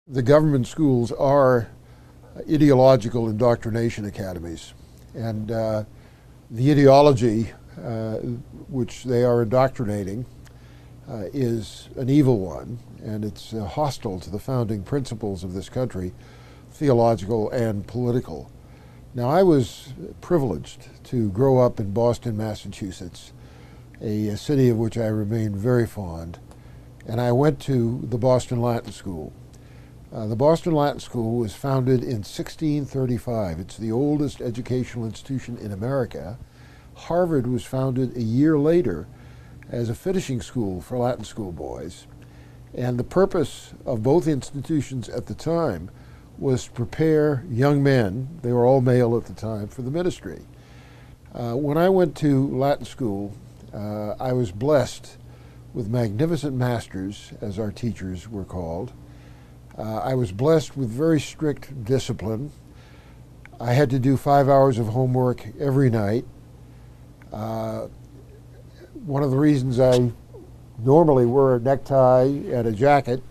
The government schools are ideological indoctrination academies, and the ideology which they are indoctrinating is an evil one, and it's hostile to the founding principles of this country, theological and political. Now, I was privileged to grow up in Boston, Massachusetts, a city of which I remain very fond, and I went to the Boston Latin School. The Boston Latin School was founded in 1635. It's the oldest educational institution in America. Harvard was founded a year later as a finishing school for Latin school boys. And the purpose of both institutions at the time was to prepare young men, they were all male at the time, for the ministry. When I went to Latin school, I was blessed with magnificent masters, as our teachers were called. I was blessed with very strict discipline. I had to do 5 hours of homework every night. One of the reasons I normally wear a necktie and a jacket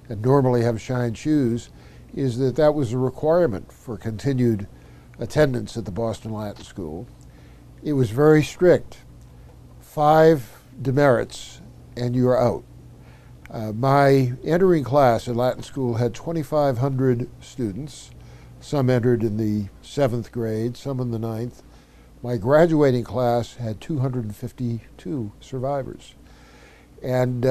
and normally have shined shoes is that that was a requirement for continued attendance at the Boston Latin School. It was very strict. 5 demerits and you're out. My entering class at Latin School had 2,500 students. Some entered in the 7th grade, some in the 9th. My graduating class had 252 survivors. And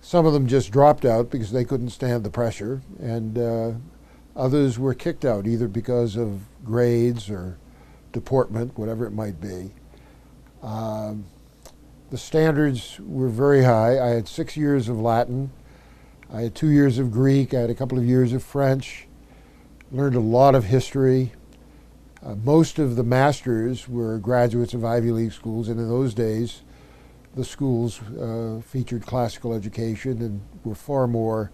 some of them just dropped out because they couldn't stand the pressure, and others were kicked out either because of grades or deportment, whatever it might be. The standards were very high. I had 6 years of Latin. I had 2 years of Greek. I had a couple of years of French. Learned a lot of history. Most of the masters were graduates of Ivy League schools, and in those days, the schools featured classical education and were far more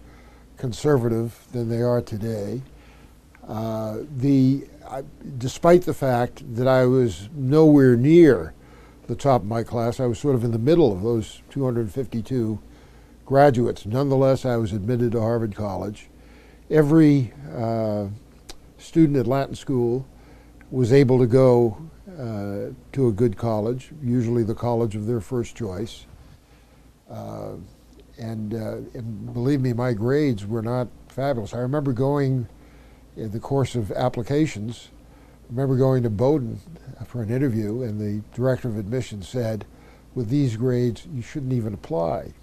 conservative than they are today. Despite the fact that I was nowhere near the top of my class, I was sort of in the middle of those 252 graduates. Nonetheless, I was admitted to Harvard College. Every student at Latin School was able to go to a good college, usually the college of their first choice. And believe me, my grades were not fabulous. I remember going, in the course of applications, I remember going to Bowdoin for an interview, and the director of admissions said, with these grades, you shouldn't even apply.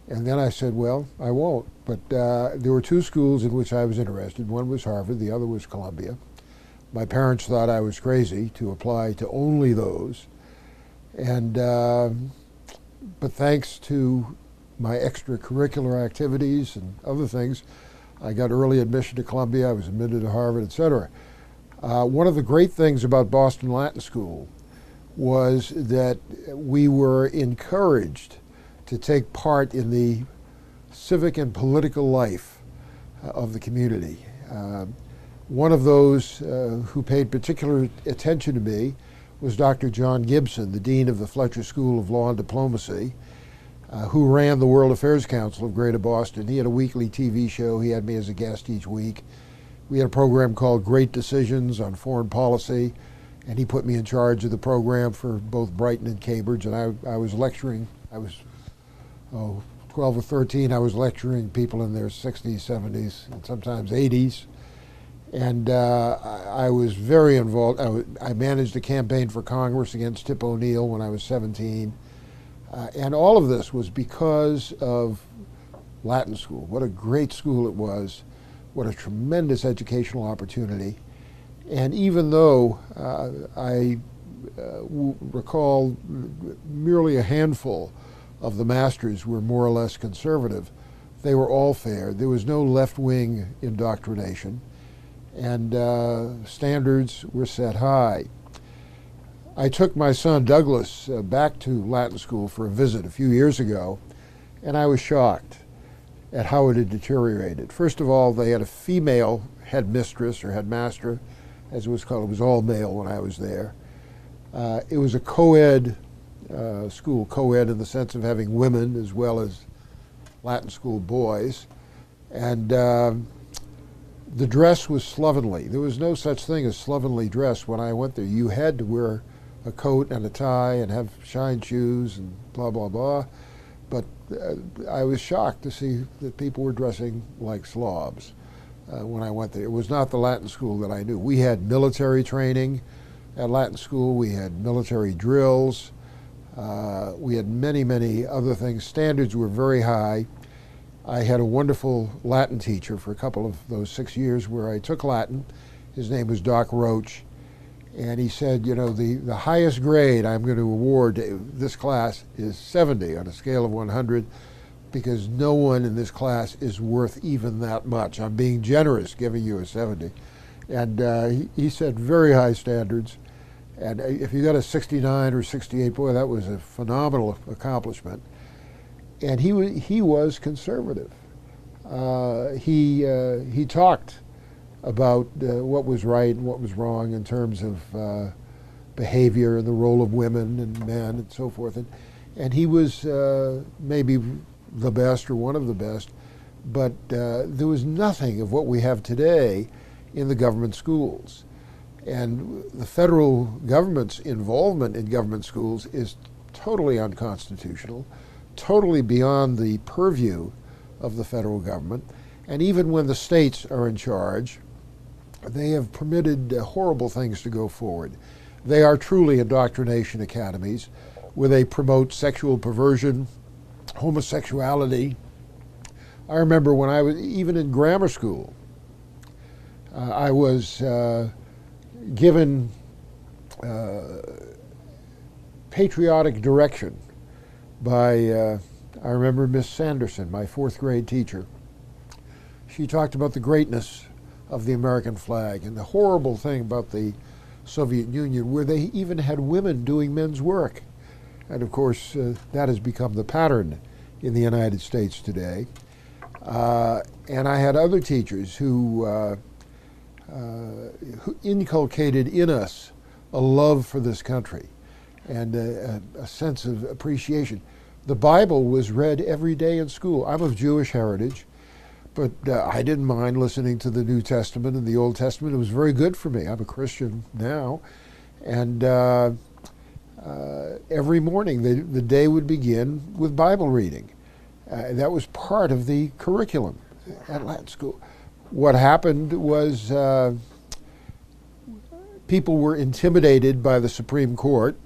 And then I said, well, I won't. But there were 2 schools in which I was interested. One was Harvard, the other was Columbia. My parents thought I was crazy to apply to only those. And, but thanks to my extracurricular activities and other things, I got early admission to Columbia, I was admitted to Harvard, etc. One of the great things about Boston Latin School was that we were encouraged to take part in the civic and political life of the community. One of those who paid particular attention to me was Dr. John Gibson, the Dean of the Fletcher School of Law and Diplomacy, who ran the World Affairs Council of Greater Boston. He had a weekly TV show. He had me as a guest each week. We had a program called Great Decisions on Foreign Policy, and he put me in charge of the program for both Brighton and Cambridge, and I was lecturing. I was 12 or 13. I was lecturing people in their 60s, 70s, and sometimes 80s. And I was very involved. I managed a campaign for Congress against Tip O'Neill when I was 17. And all of this was because of Latin School. What a great school it was. What a tremendous educational opportunity. And even though I recall merely a handful of the masters were more or less conservative, they were all fair. There was no left-wing indoctrination, and standards were set high. I took my son Douglas back to Latin School for a visit a few years ago, and I was shocked at how it had deteriorated. First of all, they had a female headmistress or headmaster, as it was called. It was all male when I was there. It was a co-ed school, co-ed in the sense of having women as well as Latin school boys. And the dress was slovenly. There was no such thing as slovenly dress when I went there. You had to wear a coat and a tie and have shine shoes and blah, blah, blah. But I was shocked to see that people were dressing like slobs when I went there. It was not the Latin school that I knew. We had military training at Latin school. We had military drills. We had many, many other things. Standards were very high. I had a wonderful Latin teacher for a couple of those 6 years where I took Latin. His name was Doc Roach. And he said, you know, the highest grade I'm going to award to this class is 70 on a scale of 100, because no one in this class is worth even that much. I'm being generous giving you a 70. And he said very high standards. And if you got a 69 or 68, boy, that was a phenomenal accomplishment. And he was conservative. He talked about what was right and what was wrong in terms of behavior and the role of women and men and so forth. And he was maybe the best or one of the best, but there was nothing of what we have today in the government schools. And the federal government's involvement in government schools is totally unconstitutional, totally beyond the purview of the federal government. And even when the states are in charge, they have permitted horrible things to go forward. They are truly indoctrination academies where they promote sexual perversion, homosexuality. I remember when I was even in grammar school, I was given patriotic direction by, I remember Miss Sanderson, my fourth grade teacher. She talked about the greatness of the American flag and the horrible thing about the Soviet Union where they even had women doing men's work. And of course, that has become the pattern in the United States today. And I had other teachers who inculcated in us a love for this country and a sense of appreciation. The Bible was read every day in school. I'm of Jewish heritage, but I didn't mind listening to the New Testament and the Old Testament. It was very good for me. I'm a Christian now. And every morning the day would begin with Bible reading. That was part of the curriculum at Latin school. What happened was people were intimidated by the Supreme Court,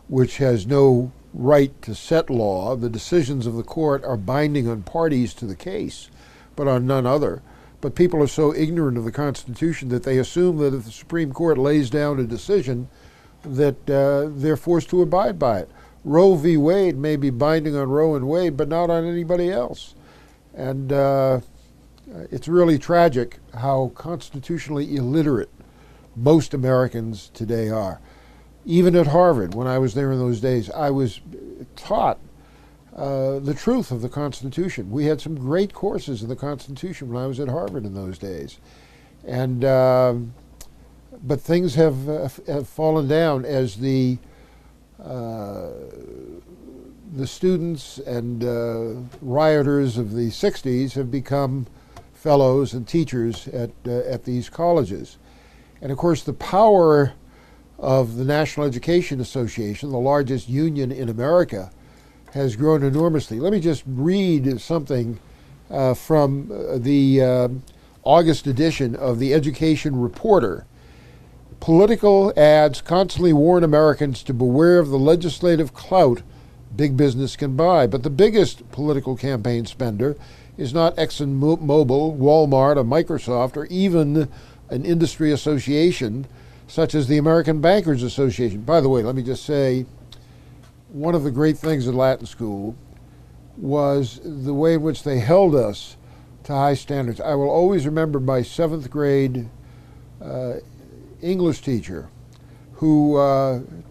which has no right to set law. The decisions of the court are binding on parties to the case, but on none other. But people are so ignorant of the Constitution that they assume that if the Supreme Court lays down a decision, that they're forced to abide by it. Roe v. Wade may be binding on Roe and Wade, but not on anybody else. And it's really tragic how constitutionally illiterate most Americans today are. Even at Harvard, when I was there in those days, I was taught the truth of the Constitution. We had some great courses in the Constitution when I was at Harvard in those days. And but things have fallen down as the students and rioters of the 60s have become fellows and teachers at these colleges. And of course the power of the National Education Association, the largest union in America, has grown enormously. Let me just read something from the August edition of the Education Reporter. Political ads constantly warn Americans to beware of the legislative clout big business can buy. But the biggest political campaign spender is not ExxonMobil, Walmart, or Microsoft, or even an industry association such as the American Bankers Association. By the way, let me just say, one of the great things at Latin School was the way in which they held us to high standards. I will always remember my 7th grade English teacher who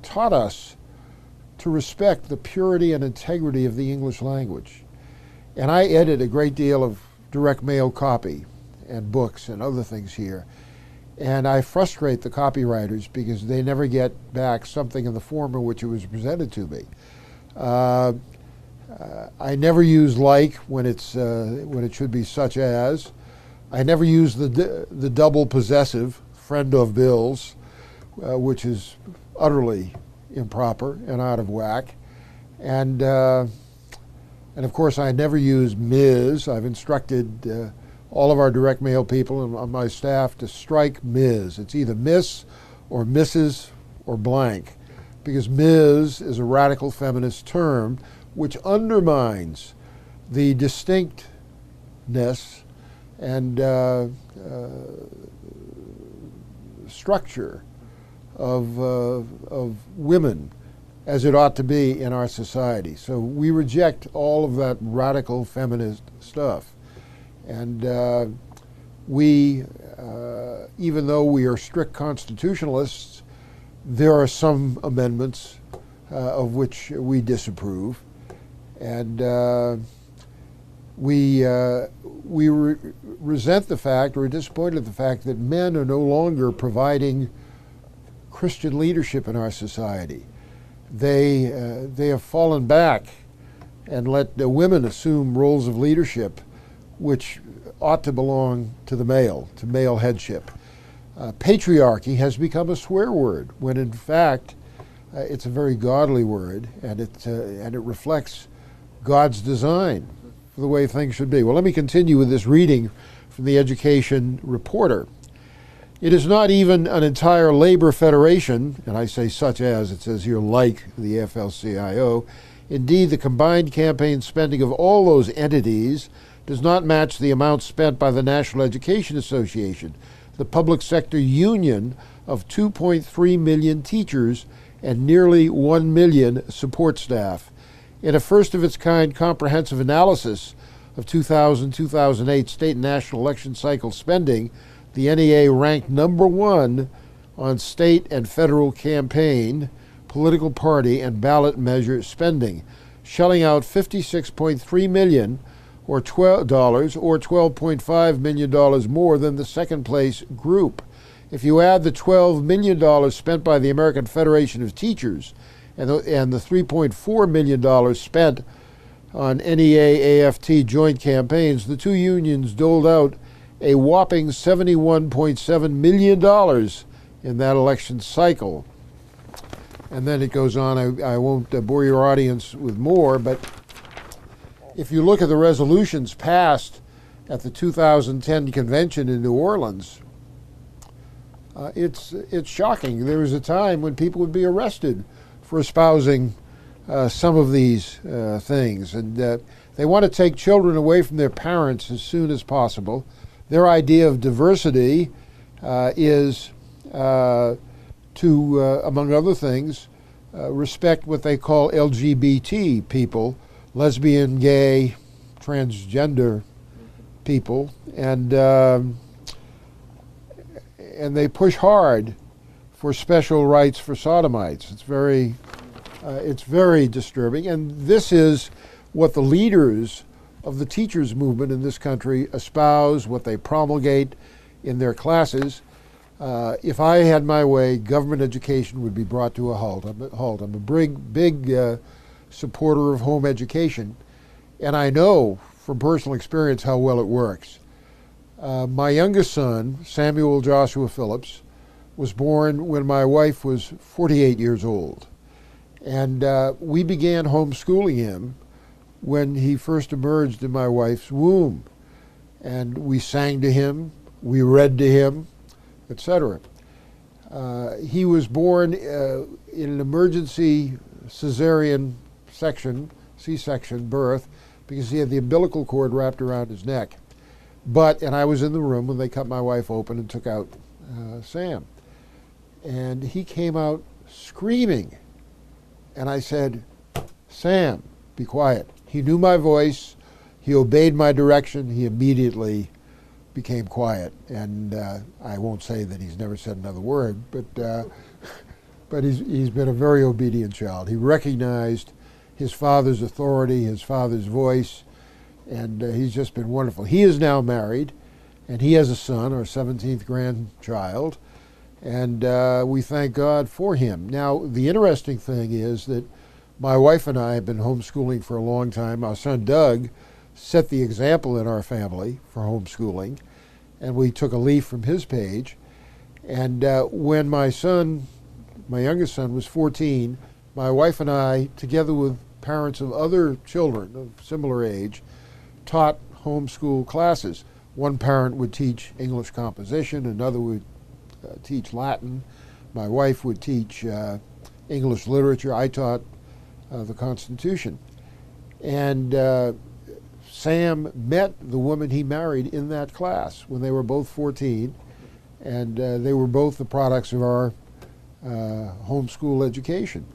taught us to respect the purity and integrity of the English language. And I edit a great deal of direct mail copy and books and other things here. And I frustrate the copywriters because they never get back something in the form in which it was presented to me. I never use like when it should be such as. I never use the double possessive, friend of Bill's, which is utterly improper and out of whack. And of course, I never use Ms. I've instructed all of our direct mail people on my staff to strike Ms. It's either Miss or Mrs. or blank, because Ms. is a radical feminist term which undermines the distinctness and structure of women as it ought to be in our society. So we reject all of that radical feminist stuff. And even though we are strict constitutionalists, there are some amendments of which we disapprove. And we resent the fact, or are disappointed at the fact, that men are no longer providing Christian leadership in our society. They have fallen back and let the women assume roles of leadership which ought to belong to the male, to male headship. Patriarchy has become a swear word, when in fact it's a very godly word, and it reflects God's design for the way things should be. Well, let me continue with this reading from the Education Reporter. It is not even an entire labor federation, and I say such as, it says here like the AFL-CIO. Indeed, the combined campaign spending of all those entities does not match the amount spent by the National Education Association, the public sector union of 2.3 million teachers and nearly 1 million support staff. In a first-of-its-kind comprehensive analysis of 2000-2008 state and national election cycle spending, the NEA ranked number 1 on state and federal campaign, political party, and ballot measure spending, shelling out $56.3 million or $12.5 million more than the second-place group. If you add the $12 million spent by the American Federation of Teachers and the $3.4 million spent on NEA-AFT joint campaigns, the two unions doled out a whopping $71.7 million in that election cycle. And then it goes on. I won't bore your audience with more, but if you look at the resolutions passed at the 2010 convention in New Orleans, it's shocking. There was a time when people would be arrested for espousing some of these things. And they want to take children away from their parents as soon as possible. Their idea of diversity is to, among other things, respect what they call LGBT people, lesbian, gay, transgender people, and they push hard for special rights for sodomites. It's very disturbing, and this is what the leaders of the teachers movement in this country espouse, what they promulgate in their classes. If I had my way, government education would be brought to a halt. I'm a big supporter of home education, and I know from personal experience how well it works. My youngest son, Samuel Joshua Phillips, was born when my wife was 48 years old, and we began homeschooling him when he first emerged in my wife's womb, and we sang to him, we read to him, etc. He was born in an emergency cesarean section, C-section birth, because he had the umbilical cord wrapped around his neck. And I was in the room when they cut my wife open and took out Sam. And he came out screaming. And I said, "Sam, be quiet." He knew my voice. He obeyed my direction. He immediately became quiet. And I won't say that he's never said another word, but he's been a very obedient child. He recognized his father's authority, his father's voice, and he's just been wonderful. He is now married, and he has a son, our 17th grandchild, and we thank God for him. Now, the interesting thing is that My wife and I have been homeschooling for a long time. Our son Doug set the example in our family for homeschooling, and we took a leaf from his page. And when my youngest son was 14, my wife and I, together with parents of other children of similar age, taught homeschool classes. One parent would teach English composition, another would teach Latin. My wife would teach English literature. I taught the Constitution. And Sam met the woman he married in that class when they were both 14, and they were both the products of our homeschool education.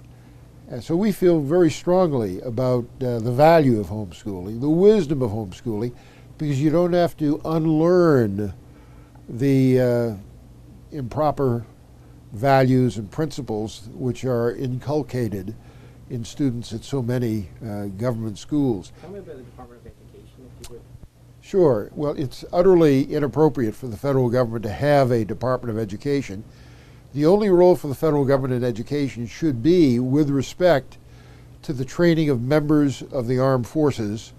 And so we feel very strongly about the value of homeschooling, the wisdom of homeschooling, because you don't have to unlearn the improper values and principles which are inculcated in students at so many government schools. Tell me about the Department of Education, if you would. Sure. Well, it's utterly inappropriate for the federal government to have a Department of Education. The only role for the federal government in education should be with respect to the training of members of the armed forces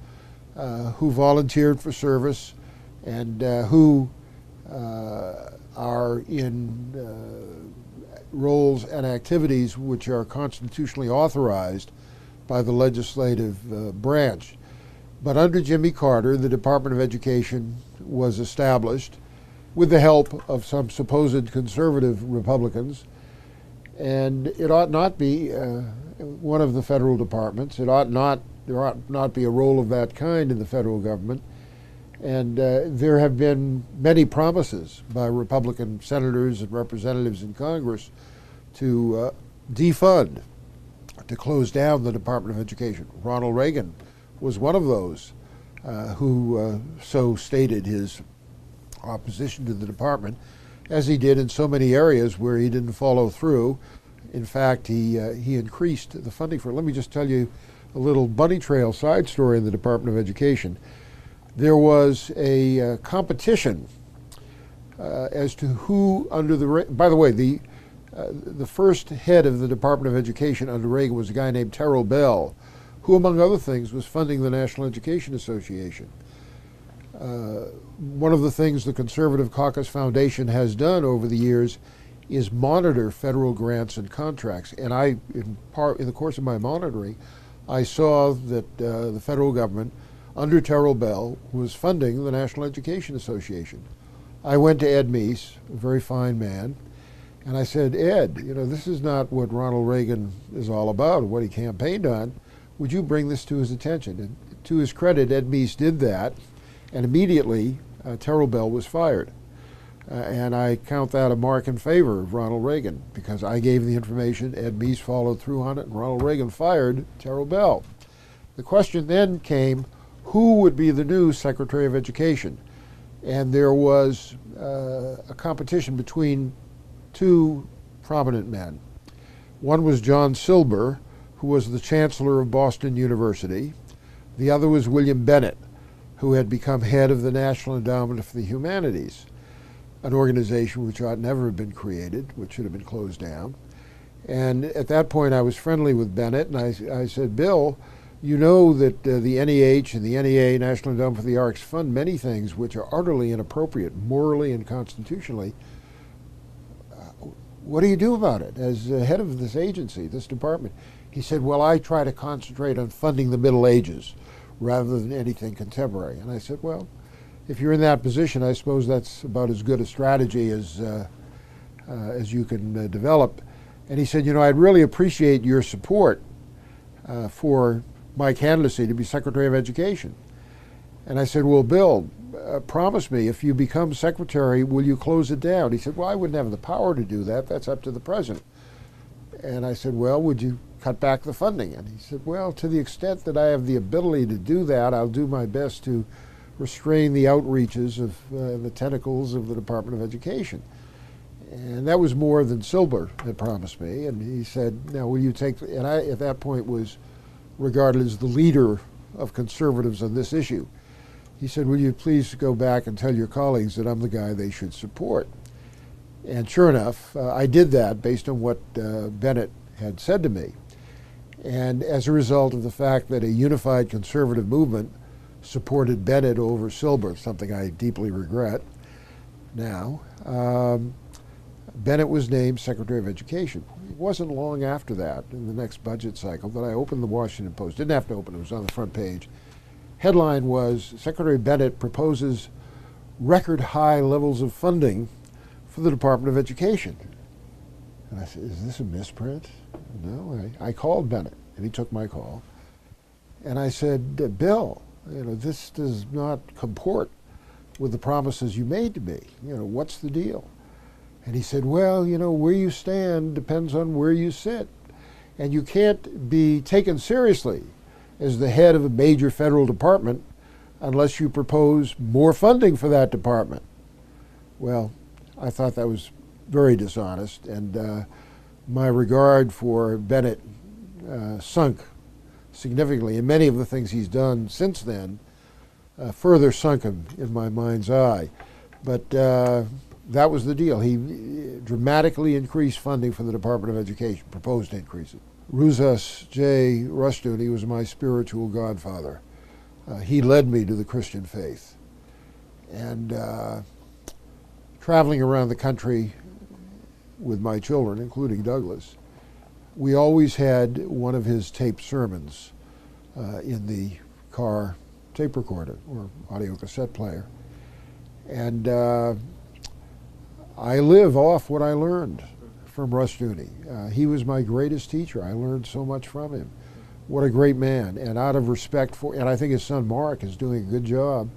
who volunteered for service and who are in roles and activities which are constitutionally authorized by the legislative branch. But under Jimmy Carter, the Department of Education was established with the help of some supposed conservative Republicans, and it ought not be one of the federal departments. There ought not be a role of that kind in the federal government. And there have been many promises by Republican senators and representatives in Congress to defund, to close down the Department of Education. Ronald Reagan was one of those who so stated his opposition to the department, as he did in so many areas where he didn't follow through. In fact, he increased the funding for it. Let me just tell you a little bunny trail side story in the Department of Education. There was a competition as to who under the, by the way, the first head of the Department of Education under Reagan was a guy named Terrell Bell, who among other things was funding the National Education Association. One of the things the Conservative Caucus Foundation has done over the years is monitor federal grants and contracts. And in the course of my monitoring, I saw that the federal government under Terrell Bell was funding the National Education Association. I went to Ed Meese, a very fine man, and I said, Ed, you know, this is not what Ronald Reagan is all about, what he campaigned on. Would you bring this to his attention? And to his credit, Ed Meese did that, and immediately Terrell Bell was fired. And I count that a mark in favor of Ronald Reagan, because I gave the information, Ed Meese followed through on it, and Ronald Reagan fired Terrell Bell. The question then came, who would be the new Secretary of Education? And there was a competition between two prominent men. One was John Silber, who was the Chancellor of Boston University. The other was William Bennett, who had become head of the National Endowment for the Humanities, an organization which ought never have been created, which should have been closed down. And at that point I was friendly with Bennett, and I said, Bill, you know that the NEH and the NEA, National Endowment for the Arts, fund many things which are utterly inappropriate, morally and constitutionally. What do you do about it as head of this agency, this department? He said, well, I try to concentrate on funding the Middle Ages rather than anything contemporary. And I said, well, if you're in that position, I suppose that's about as good a strategy as you can develop. And he said, you know, I'd really appreciate your support for my candidacy to be Secretary of Education. And I said, well, Bill, promise me if you become secretary, will you close it down? He said, well, I wouldn't have the power to do that. That's up to the president. And I said, well, would you cut back the funding? And he said, well, to the extent that I have the ability to do that, I'll do my best to restrain the outreaches of the tentacles of the Department of Education. And that was more than Silber had promised me. And he said, now will you take, and I at that point was regarded as the leader of conservatives on this issue. He said, will you please go back and tell your colleagues that I'm the guy they should support? And sure enough, I did that based on what Bennett had said to me. And as a result of the fact that a unified conservative movement supported Bennett over Silber, something I deeply regret now, Bennett was named Secretary of Education. It wasn't long after that, in the next budget cycle, that I opened the Washington Post. Didn't have to open it, it was on the front page. Headline was, Secretary Bennett proposes record high levels of funding for the Department of Education. And I said, is this a misprint? No, I called Bennett, and he took my call. And I said, Bill, this does not comport with the promises you made to me. What's the deal? And he said, well, where you stand depends on where you sit. And you can't be taken seriously as the head of a major federal department unless you propose more funding for that department. Well, I thought that was very dishonest, and my regard for Bennett sunk significantly, and many of the things he's done since then further sunk him in my mind's eye. But that was the deal. He dramatically increased funding for the Department of Education, proposed to increase it. Rusas J. Rushdoony was my spiritual godfather. He led me to the Christian faith. And traveling around the country with my children, including Douglas, we always had one of his taped sermons in the car tape recorder or audio cassette player. And I live off what I learned from Rushdoony. He was my greatest teacher. I learned so much from him. What a great man. And out of respect for, and I think his son Mark is doing a good job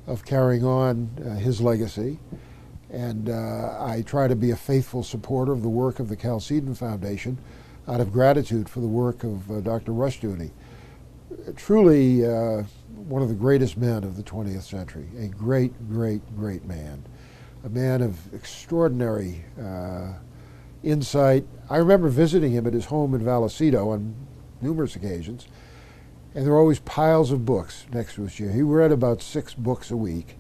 of carrying on his legacy. And I try to be a faithful supporter of the work of the Chalcedon Foundation out of gratitude for the work of Dr. Rushdoony. Truly one of the greatest men of the 20th century. A great, great, great man. A man of extraordinary insight. I remember visiting him at his home in Vallecito on numerous occasions, and there were always piles of books next to his chair. He read about 6 books a week,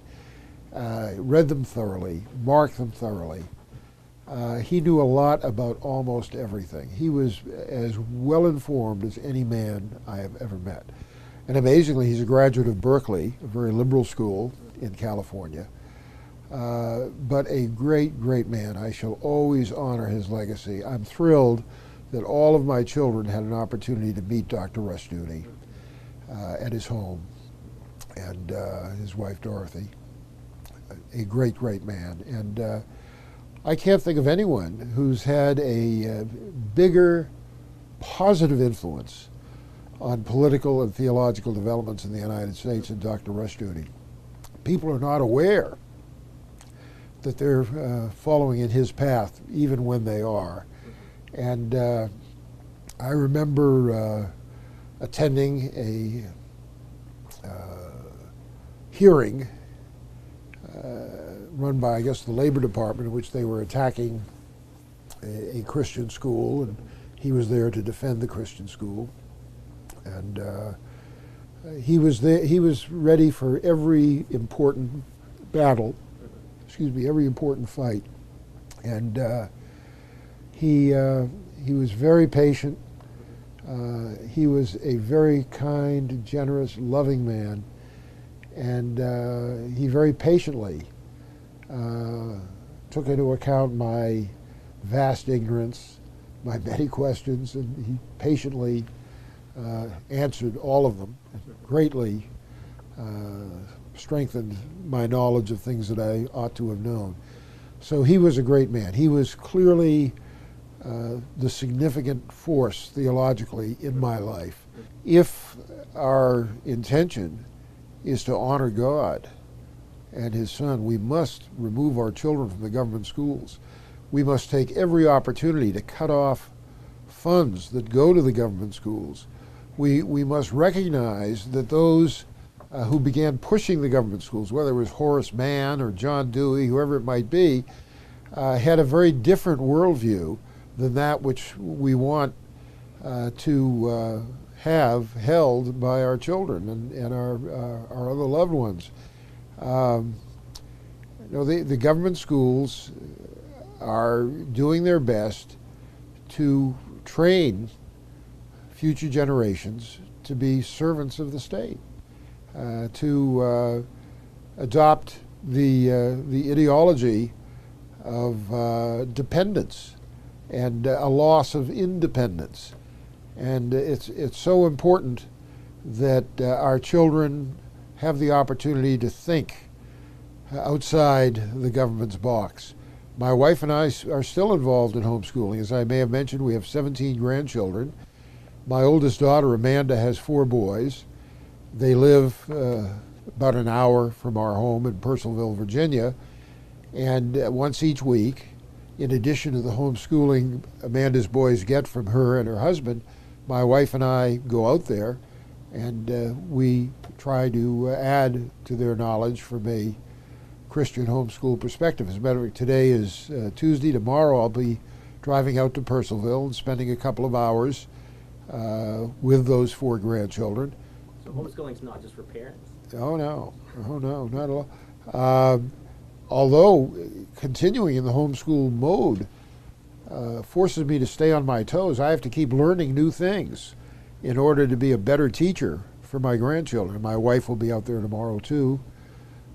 read them thoroughly, marked them thoroughly. He knew a lot about almost everything. He was as well informed as any man I have ever met. And amazingly, he's a graduate of Berkeley, a very liberal school in California. But a great, great man. I shall always honor his legacy. I'm thrilled that all of my children had an opportunity to meet Dr. Rushdoony at his home, and his wife Dorothy. A great, great man. And I can't think of anyone who's had a bigger positive influence on political and theological developments in the United States than Dr. Rushdoony. People are not aware that they're following in his path, even when they are. And I remember attending a hearing run by, I guess, the Labor Department, in which they were attacking a Christian school, and he was there to defend the Christian school. And he was there. He was ready for every important battle. Every important fight. And he was very patient. He was a very kind, generous, loving man. And he very patiently took into account my vast ignorance, my many questions, and he patiently answered all of them, greatly strengthened my knowledge of things that I ought to have known. So he was a great man. He was clearly the significant force theologically in my life. If our intention is to honor God and his son, we must remove our children from the government schools. We must take every opportunity to cut off funds that go to the government schools. We must recognize that those who began pushing the government schools, whether it was Horace Mann or John Dewey, whoever it might be, had a very different worldview than that which we want to have held by our children and our other loved ones. The government schools are doing their best to train future generations to be servants of the state, to adopt the ideology of dependence and a loss of independence. And it's so important that our children have the opportunity to think outside the government's box. My wife and I are still involved in homeschooling. As I may have mentioned, we have 17 grandchildren. My oldest daughter, Amanda, has 4 boys. They live about an hour from our home in Purcellville, Virginia. And once each week, in addition to the homeschooling Amanda's boys get from her and her husband, my wife and I go out there and we try to add to their knowledge from a Christian homeschool perspective. As a matter of fact, today is Tuesday. Tomorrow I'll be driving out to Purcellville and spending a couple of hours with those 4 grandchildren. So homeschooling's not just for parents? Oh no, not at all. Although continuing in the homeschool mode forces me to stay on my toes. I have to keep learning new things in order to be a better teacher for my grandchildren. My wife will be out there tomorrow too,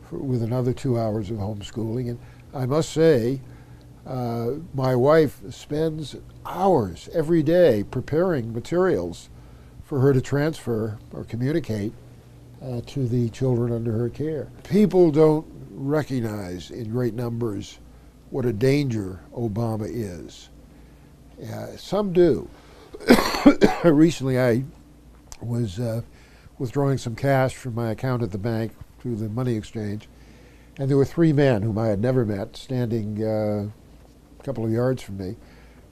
with another 2 hours of homeschooling. And I must say, my wife spends hours every day preparing materials for her to transfer or communicate to the children under her care. People don't recognize in great numbers what a danger Obama is. Some do. Recently I was withdrawing some cash from my account at the bank through the money exchange, and there were 3 men whom I had never met standing a couple of yards from me,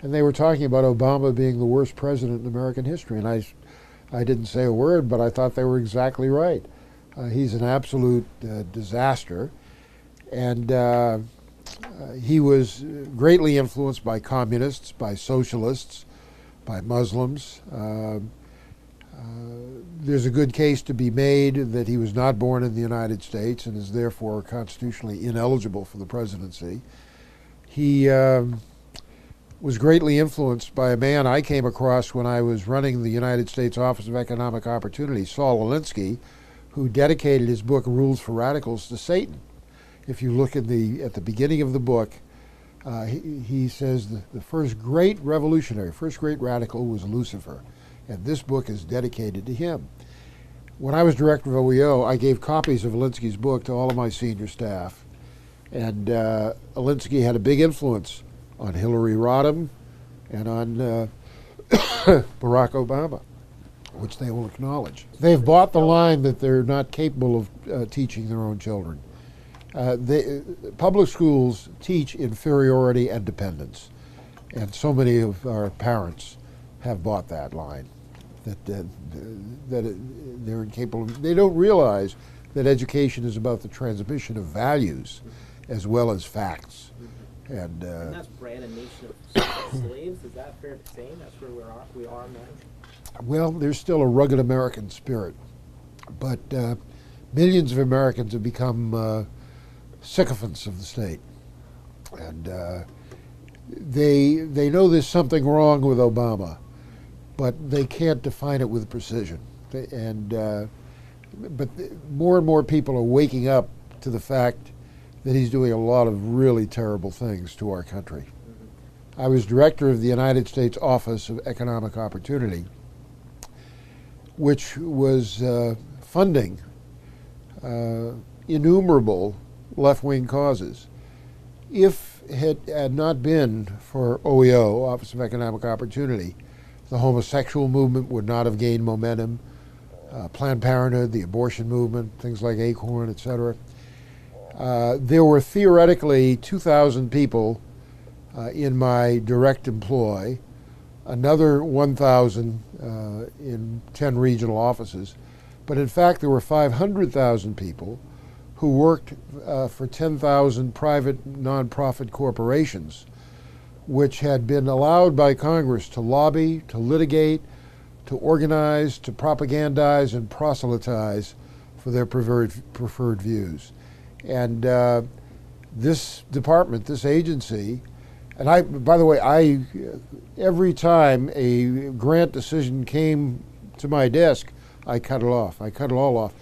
and they were talking about Obama being the worst president in American history, and I didn't say a word, but I thought they were exactly right. He's an absolute disaster, and he was greatly influenced by communists, by socialists, by Muslims. There's a good case to be made that he was not born in the United States and is therefore constitutionally ineligible for the presidency. He was greatly influenced by a man I came across when I was running the United States Office of Economic Opportunity, Saul Alinsky, who dedicated his book Rules for Radicals to Satan. If you look at the beginning of the book, he says the first great revolutionary, first great radical was Lucifer, and this book is dedicated to him. When I was director of OEO, I gave copies of Alinsky's book to all of my senior staff, and Alinsky had a big influence on Hillary Rodham and on Barack Obama, which they will acknowledge. They've bought the line that they're not capable of teaching their own children. Public schools teach inferiority and dependence, and so many of our parents have bought that line, that they're incapable of. They don't realize that education is about the transmission of values as well as facts. And that's bred a nation of slaves. Is that fair to say? That's where we are now? Well, there's still a rugged American spirit, but millions of Americans have become sycophants of the state, and they know there's something wrong with Obama, but they can't define it with precision. But more and more people are waking up to the fact that he's doing a lot of really terrible things to our country. I was director of the United States Office of Economic Opportunity, which was funding innumerable left-wing causes. If it had not been for OEO, Office of Economic Opportunity, the homosexual movement would not have gained momentum. Planned Parenthood, the abortion movement, things like ACORN, etc. There were theoretically 2,000 people in my direct employ, another 1,000 in 10 regional offices, but in fact there were 500,000 people who worked for 10,000 private nonprofit corporations, which had been allowed by Congress to lobby, to litigate, to organize, to propagandize and proselytize for their preferred views. And this department, this agency, And I, by the way, every time a grant decision came to my desk, I cut it off. I cut it all off.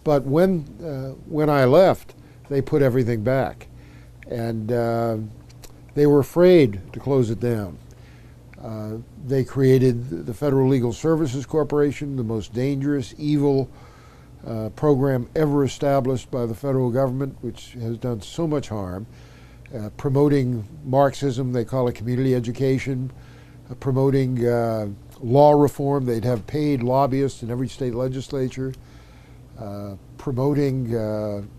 But when I left, they put everything back, and they were afraid to close it down. They created the Federal Legal Services Corporation, the most dangerous, evil program ever established by the federal government, which has done so much harm. Promoting Marxism, they call it community education, promoting law reform. They'd have paid lobbyists in every state legislature, promoting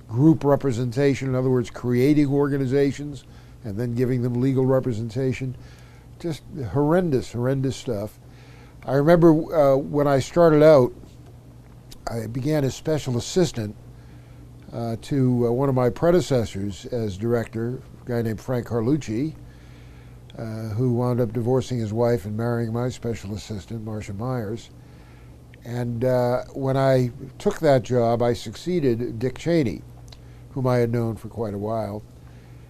group representation, in other words, creating organizations and then giving them legal representation. Just horrendous, horrendous stuff. I remember when I started out, I began as special assistant to one of my predecessors as director, a guy named Frank Carlucci, who wound up divorcing his wife and marrying my special assistant, Marcia Myers. And when I took that job, I succeeded Dick Cheney, whom I had known for quite a while.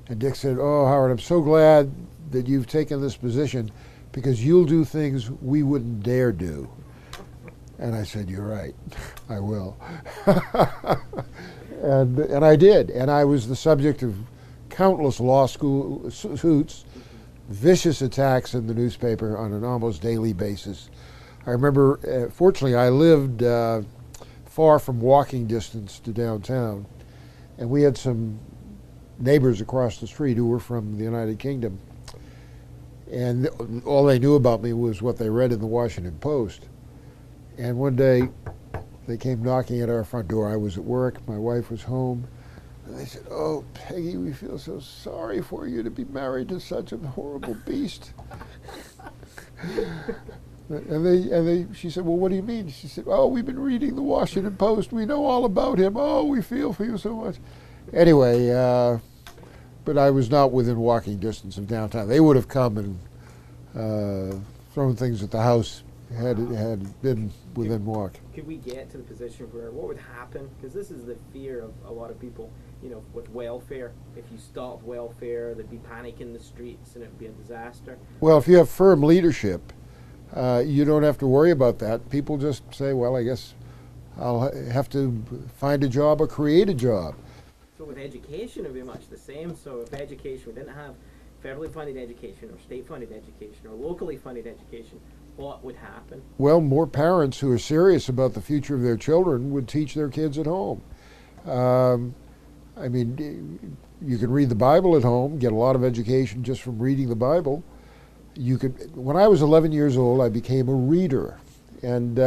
And Dick said, "Oh, Howard, I'm so glad that you've taken this position because you'll do things we wouldn't dare do." And I said, "You're right, I will." And I did. And I was the subject of countless law school suits, vicious attacks in the newspaper on an almost daily basis. I remember, fortunately, I lived far from walking distance to downtown, and we had some neighbors across the street who were from the United Kingdom. And all they knew about me was what they read in the Washington Post. And one day, they came knocking at our front door. I was at work, my wife was home, and they said, "Oh, Peggy, we feel so sorry for you to be married to such a horrible beast." She said, "Well, what do you mean?" She said, "Oh, we've been reading the Washington Post. We know all about him. Oh, we feel for you so much." Anyway, but I was not within walking distance of downtown. They would have come and thrown things at the house had it been within walk. Could we get to the position where what would happen? Because this is the fear of a lot of people, you know, with welfare. If you stopped welfare, there'd be panic in the streets and it'd be a disaster. Well, if you have firm leadership, you don't have to worry about that. People just say, "Well, I guess I'll have to find a job or create a job." So with education, it would be much the same. So if education, we didn't have federally funded education or state funded education or locally funded education, what would happen? Well, more parents who are serious about the future of their children would teach their kids at home. I mean, you can read the Bible at home, get a lot of education just from reading the Bible. When I was 11 years old, I became a reader. And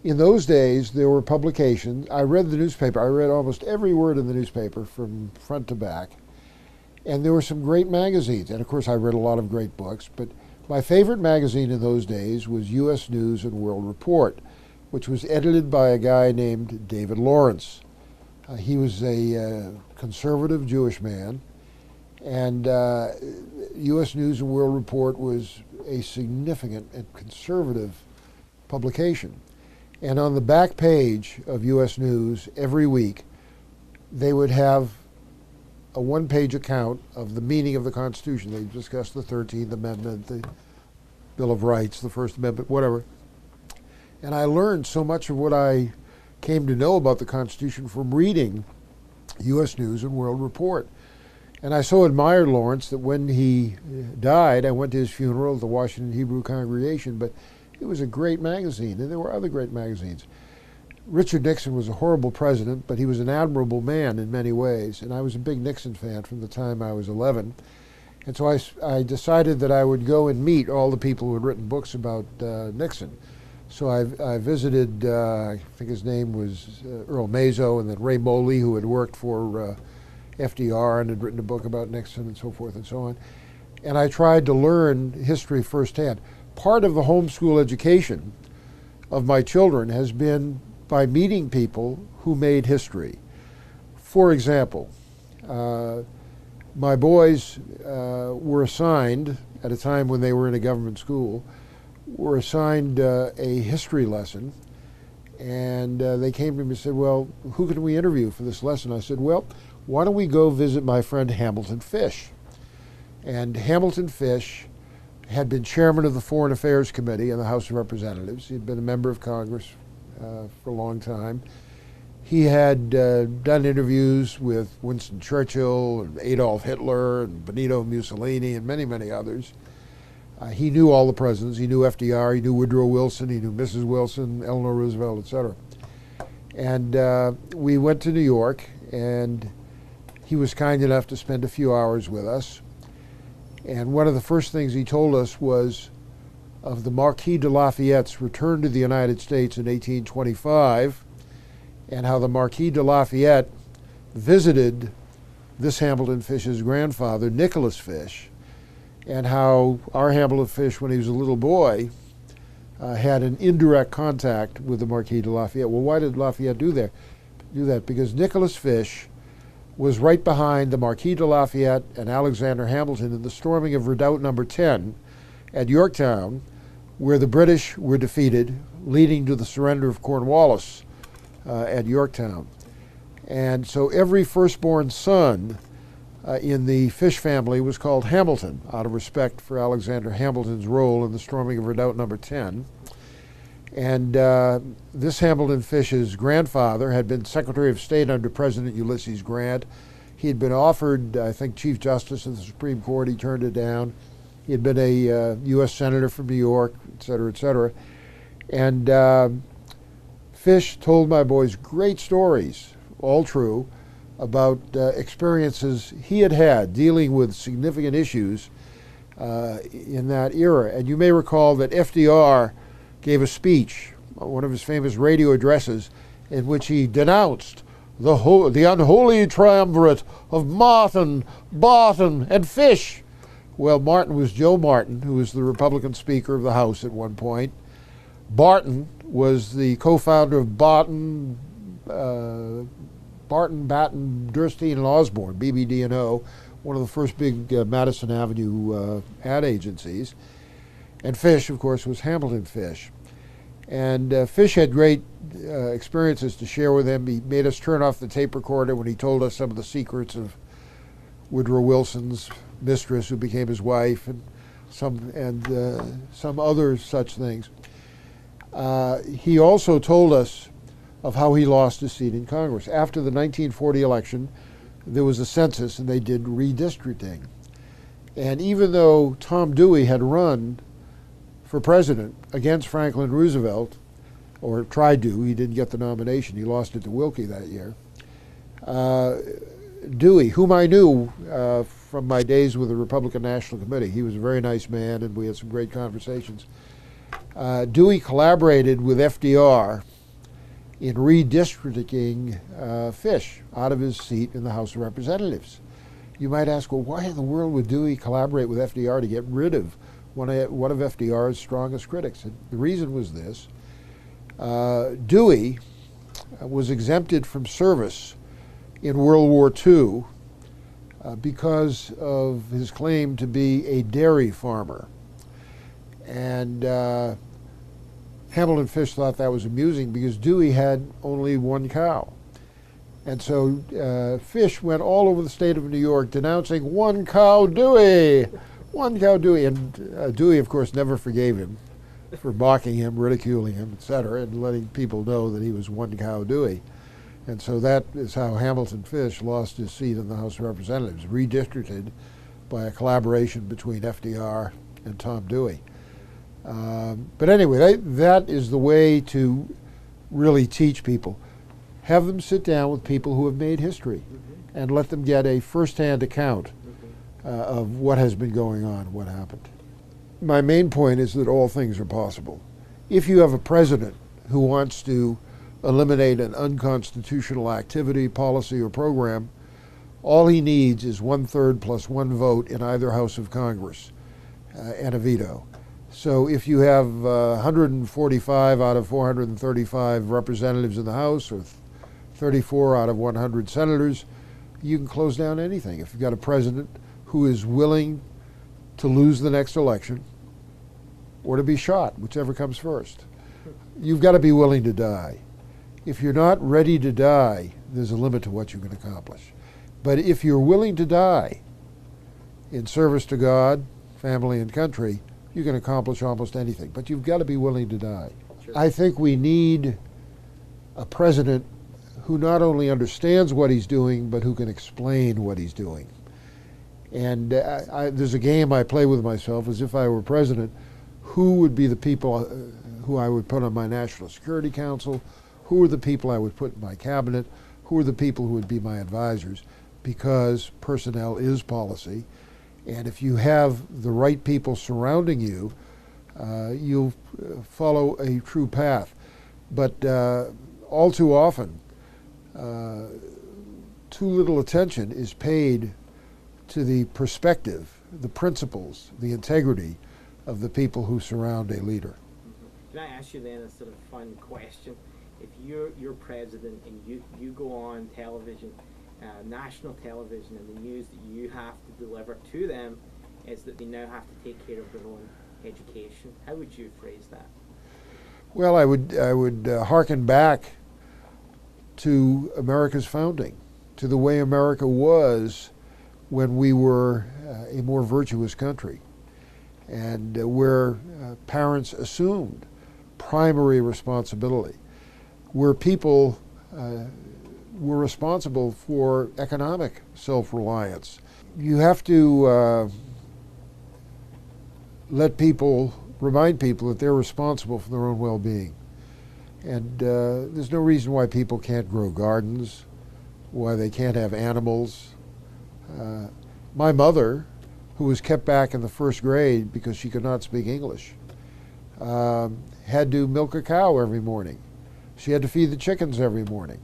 in those days, there were publications. I read the newspaper. I read almost every word in the newspaper from front to back. And there were some great magazines. And of course, I read a lot of great books. But my favorite magazine in those days was U.S. News and World Report, which was edited by a guy named David Lawrence. He was a conservative Jewish man. And U.S. News and World Report was a significant and conservative publication. And on the back page of U.S. News every week, they would have a one-page account of the meaning of the Constitution. They discussed the 13th Amendment, the Bill of Rights, the First Amendment, whatever. And I learned so much of what I came to know about the Constitution from reading U.S. News and World Report. And I so admired Lawrence that when he died, I went to his funeral at the Washington Hebrew Congregation, but it was a great magazine, and there were other great magazines. Richard Nixon was a horrible president, but he was an admirable man in many ways, and I was a big Nixon fan from the time I was 11. And so I decided that I would go and meet all the people who had written books about Nixon. So I visited, I think his name was Earl Mazo, and then Ray Moley, who had worked for FDR and had written a book about Nixon and so forth and so on. And I tried to learn history firsthand. Part of the homeschool education of my children has been by meeting people who made history. For example, my boys were assigned, at a time when they were in a government school, were assigned a history lesson, and they came to me and said, "Well, who can we interview for this lesson?" I said, "Well, why don't we go visit my friend Hamilton Fish?" And Hamilton Fish had been chairman of the Foreign Affairs Committee in the House of Representatives. He'd been a member of Congress for a long time. He had done interviews with Winston Churchill and Adolf Hitler and Benito Mussolini and many, many others. He knew all the presidents. He knew FDR, he knew Woodrow Wilson, he knew Mrs. Wilson, Eleanor Roosevelt, etc. And we went to New York, and he was kind enough to spend a few hours with us. And one of the first things he told us was of the Marquis de Lafayette's return to the United States in 1825, and how the Marquis de Lafayette visited this Hamilton Fish's grandfather, Nicholas Fish, and how our Hamilton Fish, when he was a little boy, had an indirect contact with the Marquis de Lafayette. Well, why did Lafayette do that? Because Nicholas Fish was right behind the Marquis de Lafayette and Alexander Hamilton in the storming of Redoubt Number 10 at Yorktown, where the British were defeated, leading to the surrender of Cornwallis at Yorktown. And so every firstborn son in the Fish family was called Hamilton, out of respect for Alexander Hamilton's role in the storming of Redoubt Number 10. And this Hamilton Fish's grandfather had been Secretary of State under President Ulysses Grant. He had been offered, I think, Chief Justice of the Supreme Court. He turned it down. He had been a U.S. Senator from New York, et cetera, et cetera. And Fish told my boys great stories, all true, about experiences he had had dealing with significant issues in that era. And you may recall that FDR gave a speech, one of his famous radio addresses, in which he denounced the unholy triumvirate of Martin, Barton, and Fish. Well, Martin was Joe Martin, who was the Republican Speaker of the House at one point. Barton was the co-founder of Barton, Batten, Durstein, and Osborne, BBD&O, one of the first big Madison Avenue ad agencies. And Fish, of course, was Hamilton Fish. And Fish had great experiences to share with him. He made us turn off the tape recorder when he told us some of the secrets of Woodrow Wilson's mistress, who became his wife, and some other such things. He also told us of how he lost his seat in Congress. After the 1940 election, there was a census, and they did redistricting. And even though Tom Dewey had run for president against Franklin Roosevelt, or tried to, he didn't get the nomination, he lost it to Wilkie that year. Dewey, whom I knew from my days with the Republican National Committee, he was a very nice man, and we had some great conversations. Dewey collaborated with FDR in redistricting Fish out of his seat in the House of Representatives. You might ask, well, why in the world would Dewey collaborate with FDR to get rid of one of FDR's strongest critics? And the reason was this. Dewey was exempted from service in World War II because of his claim to be a dairy farmer. And Hamilton Fish thought that was amusing because Dewey had only one cow. And so Fish went all over the state of New York denouncing one cow Dewey, one cow Dewey. And Dewey, of course, never forgave him for mocking him, ridiculing him, etc., and letting people know that he was one cow Dewey. And so that is how Hamilton Fish lost his seat in the House of Representatives, redistricted by a collaboration between FDR and Tom Dewey. But anyway, that is the way to really teach people. Have them sit down with people who have made history and let them get a first-hand account of what has been going on, what happened. My main point is that all things are possible. If you have a president who wants to eliminate an unconstitutional activity, policy, or program, all he needs is 1/3 plus one vote in either house of Congress and a veto. So if you have 145 out of 435 representatives in the House, or 34 out of 100 senators, you can close down anything. If you've got a president who is willing to lose the next election or to be shot, whichever comes first, you've got to be willing to die. If you're not ready to die, there's a limit to what you can accomplish. But if you're willing to die, in service to God, family, and country, you can accomplish almost anything. But you've got to be willing to die. Sure. I think we need a president who not only understands what he's doing, but who can explain what he's doing. And there's a game I play with myself, as if I were president, who would be the people who I would put on my National Security Council, who are the people I would put in my cabinet, who are the people who would be my advisors, because personnel is policy. And if you have the right people surrounding you, you'll follow a true path. But all too often, too little attention is paid to the perspective, the principles, the integrity of the people who surround a leader. Can I ask you then a sort of fun question? If you're president and you go on television, national television, and the news that you have to deliver to them is that they now have to take care of their own education, how would you phrase that? Well, I would hearken back to America's founding, to the way America was when we were a more virtuous country, and where parents assumed primary responsibility, where people were responsible for economic self-reliance. You have to remind people that they're responsible for their own well-being. And there's no reason why people can't grow gardens, why they can't have animals. My mother, who was kept back in the first grade because she could not speak English, had to milk a cow every morning. She had to feed the chickens every morning.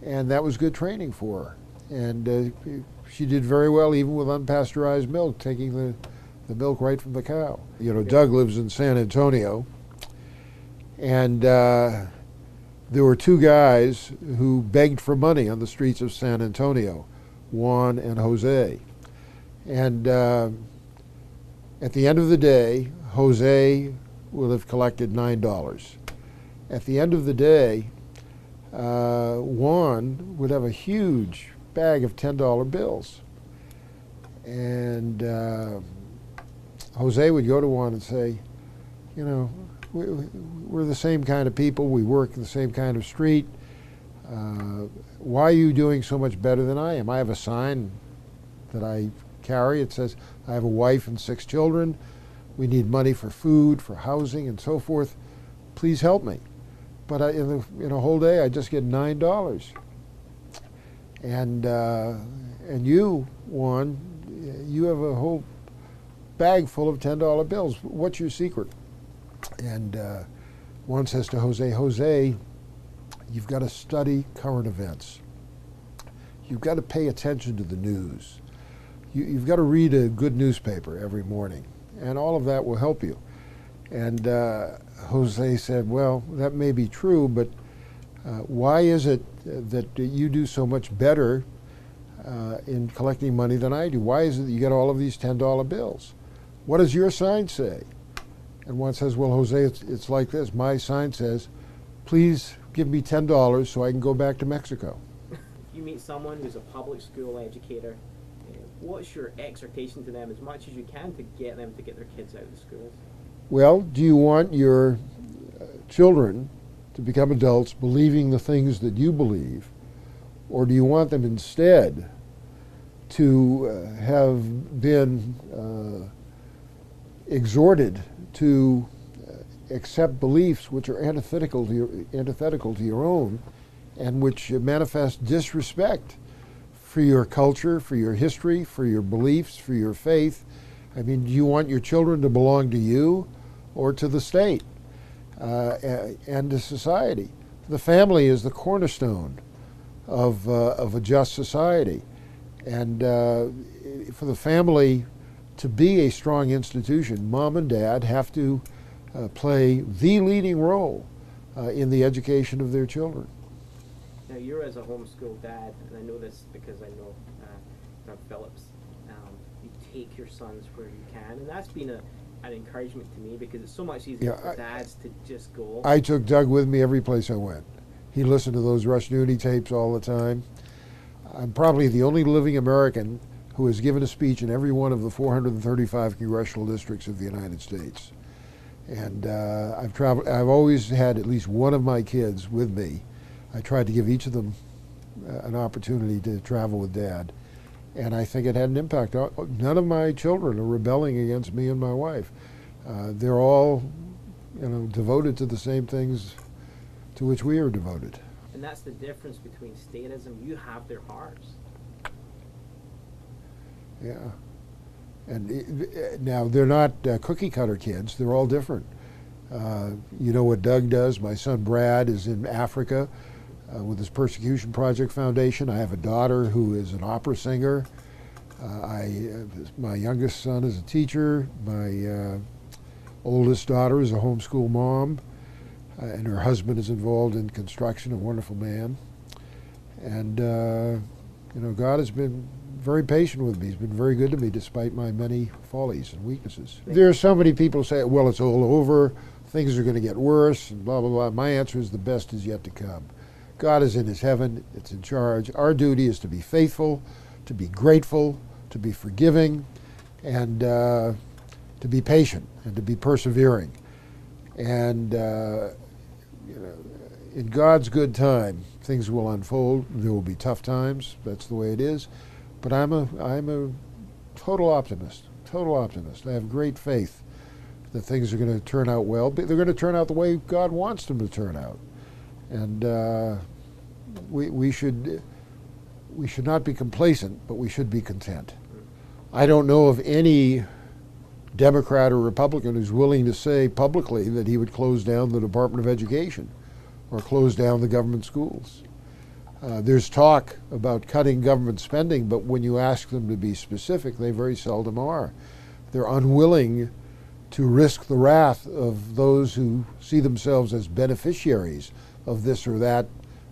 And that was good training for her. And she did very well even with unpasteurized milk, taking the milk right from the cow. You know, Doug lives in San Antonio, and there were two guys who begged for money on the streets of San Antonio, Juan and Jose. And at the end of the day, Jose will have collected $9. At the end of the day, Juan would have a huge bag of $10 bills. And Jose would go to Juan and say, you know, we're the same kind of people, we work in the same kind of street. Why are you doing so much better than I am? I have a sign that I carry. It says, I have a wife and 6 children. We need money for food, for housing, and so forth. Please help me. But in a whole day, I just get $9. And you, Juan, you have a whole bag full of $10 bills. What's your secret? And Juan says to Jose, Jose, you've got to study current events. You've got to pay attention to the news. You've got to read a good newspaper every morning, and all of that will help you. And Jose said, well, that may be true, but why is it that you do so much better in collecting money than I do? Why is it that you get all of these $10 bills? What does your sign say? And one says, well, Jose, it's like this. My sign says, please give me $10 so I can go back to Mexico. If you meet someone who's a public school educator, what's your exhortation to them as much as you can to get them to get their kids out of the schools? Well, do you want your children to become adults believing the things that you believe, or do you want them instead to have been exhorted to accept beliefs which are antithetical to your own, and which manifest disrespect for your culture, for your history, for your beliefs, for your faith? I mean, do you want your children to belong to you or to the state and to society? The family is the cornerstone of a just society. And for the family to be a strong institution, mom and dad have to play the leading role in the education of their children. Now, you're as a homeschool dad, and I know this because I know Doug Phillips, you take your sons where you can, and that's been an encouragement to me because it's so much easier for dads to just go. I took Doug with me every place I went. He listened to those Rushdoony tapes all the time. I'm probably the only living American who has given a speech in every one of the 435 congressional districts of the United States. And I've always had at least one of my kids with me. I tried to give each of them an opportunity to travel with Dad. And I think it had an impact. None of my children are rebelling against me and my wife. They're all, devoted to the same things to which we are devoted. And that's the difference between statism. You have their hearts. Yeah. And now they're not cookie cutter kids. They're all different. You know what Doug does? My son Brad is in Africa with his Persecution Project Foundation. I have a daughter who is an opera singer. My youngest son is a teacher. My oldest daughter is a homeschool mom. And her husband is involved in construction, a wonderful man. And, God has been very patient with me. He's been very good to me despite my many follies and weaknesses. There are so many people who say, well, it's all over, things are going to get worse, and blah, blah, blah. My answer is the best is yet to come. God is in his heaven, it's in charge. Our duty is to be faithful, to be grateful, to be forgiving, and to be patient, and to be persevering. And, in God's good time, things will unfold. There will be tough times, that's the way it is. But I'm a total optimist, I have great faith that things are going to turn out well. They're going to turn out the way God wants them to turn out. And we should not be complacent, but we should be content. I don't know of any Democrat or Republican who's willing to say publicly that he would close down the Department of Education or close down the government schools. There's talk about cutting government spending, but when you ask them to be specific, they very seldom are. They're unwilling to risk the wrath of those who see themselves as beneficiaries of this or that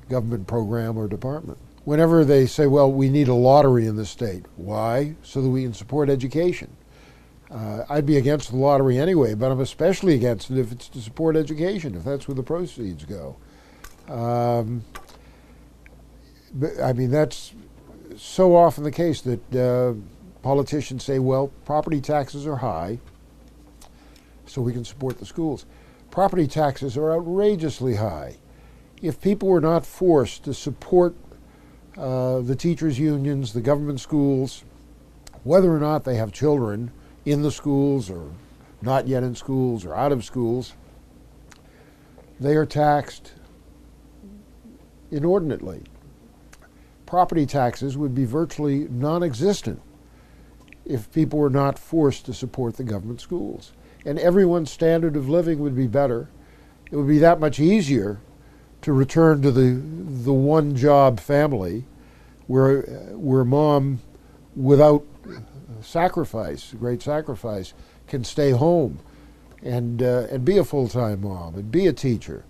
government program or department. Whenever they say, well, we need a lottery in this state. Why? So that we can support education. I'd be against the lottery anyway, but I'm especially against it if it's to support education, if that's where the proceeds go. But, that's so often the case that politicians say, well, property taxes are high, so we can support the schools. Property taxes are outrageously high. If people were not forced to support the teachers' unions, the government schools, whether or not they have children in the schools or not yet in schools or out of schools, they are taxed inordinately. Property taxes would be virtually non-existent if people were not forced to support the government schools. And everyone's standard of living would be better. It would be that much easier to return to the one-job family where mom, without sacrifice, great sacrifice, can stay home and be a full-time mom and be a teacher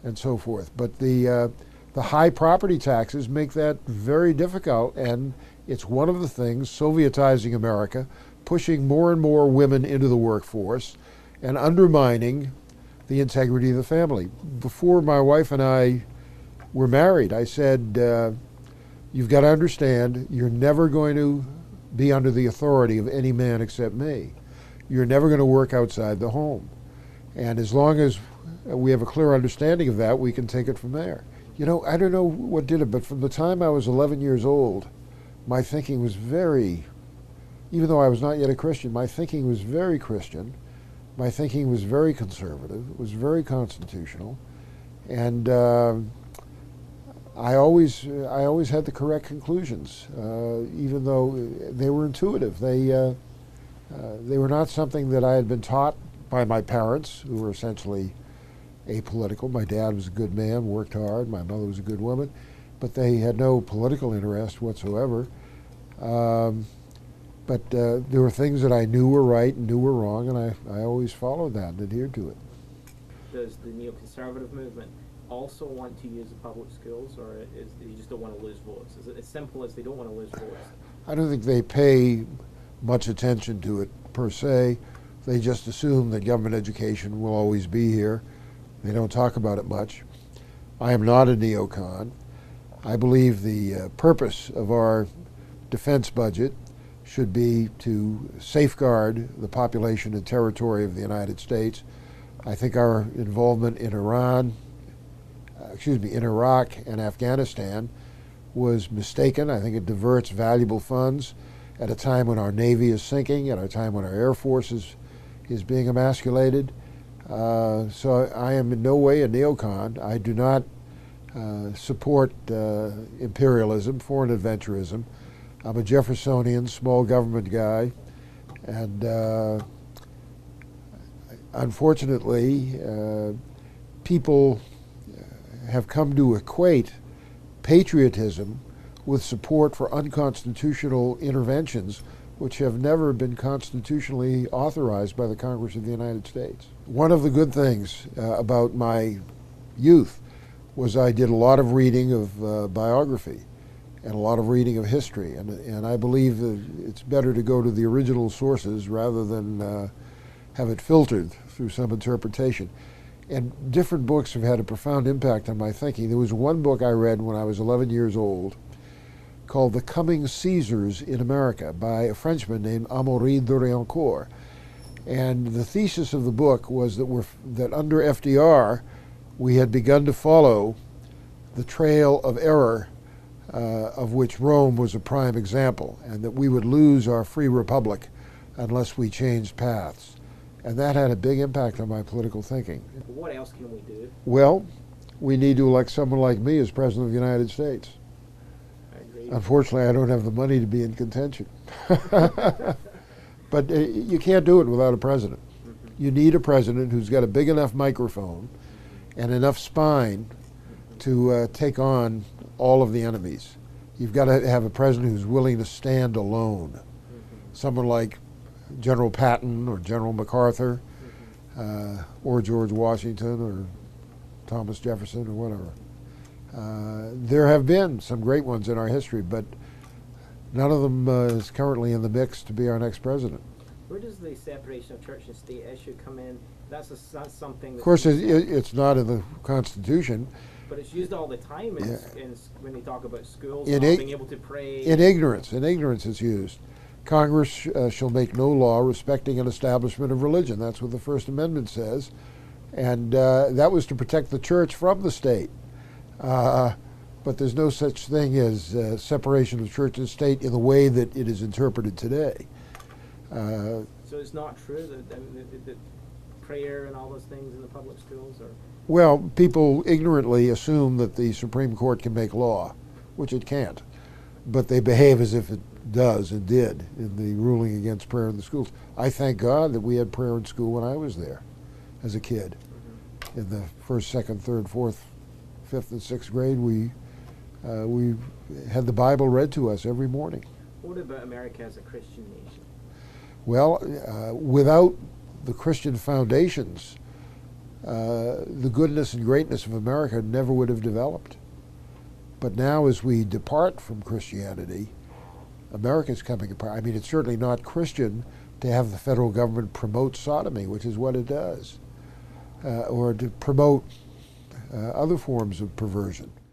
and so forth. But the high property taxes make that very difficult, and it's one of the things Sovietizing America, pushing more and more women into the workforce and undermining the integrity of the family. Before my wife and I were married, I said, you've got to understand, you're never going to be under the authority of any man except me. You're never going to work outside the home. And as long as we have a clear understanding of that, we can take it from there. I don't know what did it, but from the time I was 11 years old, my thinking was even though I was not yet a Christian, my thinking was very Christian. My thinking was very conservative. It was very constitutional. And I always had the correct conclusions, even though they were intuitive. They were not something that I had been taught by my parents, who were essentially apolitical. My dad was a good man, worked hard. My mother was a good woman, but they had no political interest whatsoever. But there were things that I knew were right and knew were wrong, and I always followed that and adhered to it. Does the neoconservative movement also want to use the public schools, or you just don't want to lose votes? Is it as simple as they don't want to lose votes? I don't think they pay much attention to it per se. They just assume that government education will always be here. They don't talk about it much. I am not a neocon. I believe the purpose of our defense budget, should be to safeguard the population and territory of the United States. I think our involvement in in Iraq and Afghanistan was mistaken. I think it diverts valuable funds at a time when our Navy is sinking, at a time when our Air Force is being emasculated. So I am in no way a neocon. I do not support imperialism, foreign adventurism. I'm a Jeffersonian, small government guy, and unfortunately, people have come to equate patriotism with support for unconstitutional interventions which have never been constitutionally authorized by the Congress of the United States. One of the good things about my youth was I did a lot of reading of biography and a lot of reading of history, and I believe that it's better to go to the original sources rather than have it filtered through some interpretation. And different books have had a profound impact on my thinking. There was one book I read when I was 11 years old called The Coming Caesars in America by a Frenchman named Amaury de Riencourt. And the thesis of the book was that under FDR, we had begun to follow the trail of error of which Rome was a prime example, and that we would lose our free republic unless we changed paths. And that had a big impact on my political thinking. What else can we do? Well, we need to elect someone like me as President of the United States. I agree. Unfortunately, I don't have the money to be in contention. But you can't do it without a president. Mm-hmm. You need a president who's got a big enough microphone and enough spine to take on all of the enemies. You've got to have a president who's willing to stand alone. Mm-hmm. Someone like General Patton or General MacArthur, or George Washington or Thomas Jefferson or whatever. There have been some great ones in our history, but none of them is currently in the mix to be our next president. Where does the separation of church and state issue come in? That's something. Of course, it's not in the Constitution. But it's used all the time when they talk about schools not being able to pray. In ignorance it's used. Congress shall make no law respecting an establishment of religion. That's what the First Amendment says. And that was to protect the church from the state. But there's no such thing as separation of church and state in the way that it is interpreted today. So it's not true that prayer and all those things in the public schools are... Well, people ignorantly assume that the Supreme Court can make law, which it can't. But they behave as if it does and did in the ruling against prayer in the schools. I thank God that we had prayer in school when I was there as a kid. Mm-hmm. In the first, second, third, fourth, fifth, and sixth grade, we had the Bible read to us every morning. What about America as a Christian nation? Well, without the Christian foundations, the goodness and greatness of America never would have developed. But now as we depart from Christianity, America's coming apart. I mean, it's certainly not Christian to have the federal government promote sodomy, which is what it does, or to promote other forms of perversion.